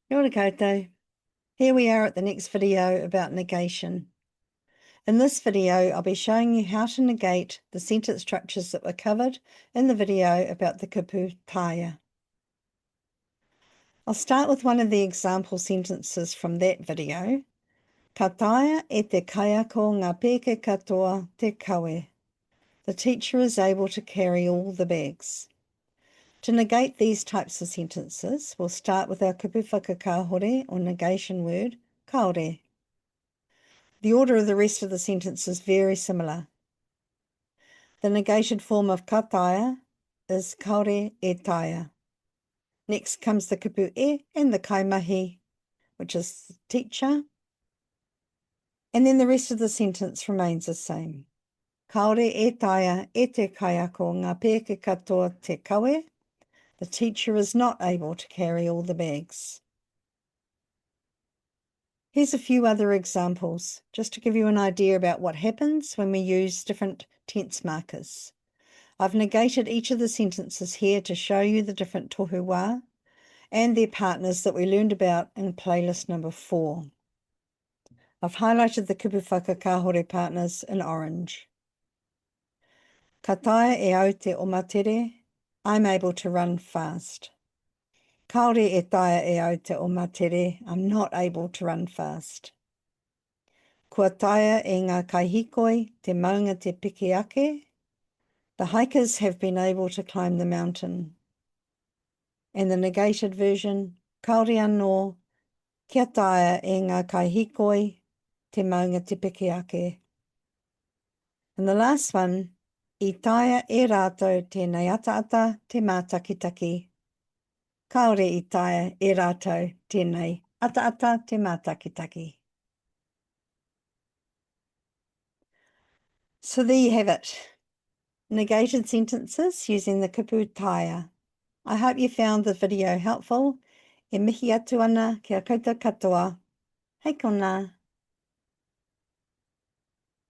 Kia ora koutou. Here we are at the next video about negation. In this video, I'll be showing you how to negate the sentence structures that were covered in the video about the Kupu Taea. I'll start with one of the example sentences from that video. Ka taea e te kaiako ngā pēke katoa te kāore. The teacher is able to carry all the bags. To negate these types of sentences, we'll start with our kupu whakaka or negation word, kāore. The order of the rest of the sentence is very similar. The negated form of ka taea is kāore e taea. Next comes the kupu e and the kaimahi, which is the teacher. And then the rest of the sentence remains the same. Kāore e taea e te kaiako ngā pēke katoa te kāore. The teacher is not able to carry all the bags. Here's a few other examples, just to give you an idea about what happens when we use different tense markers. I've negated each of the sentences here to show you the different tohu wā and their partners that we learned about in playlist number 4. I've highlighted the kupu whakaka partners in orange. Ka taea e au te omatere, I'm able to run fast. Kāore e taea e au te omatere, I'm not able to run fast. Kua taea e ngā kaihikoi te maunga te piki ake. The hikers have been able to climb the mountain. And the negated version, kāore anō, kia taea e ngā kaihikoi te maunga te piki ake. And the last one, I taea e rātou tēnei ata-ata te mātakitaki. Kāore I taea e rātou tēnei ata-ata te mātakitaki. So there you have it. Negated sentences using the Kupu Taea. I hope you found the video helpful. E mihi atu ana kia koutou katoa. Hei kona.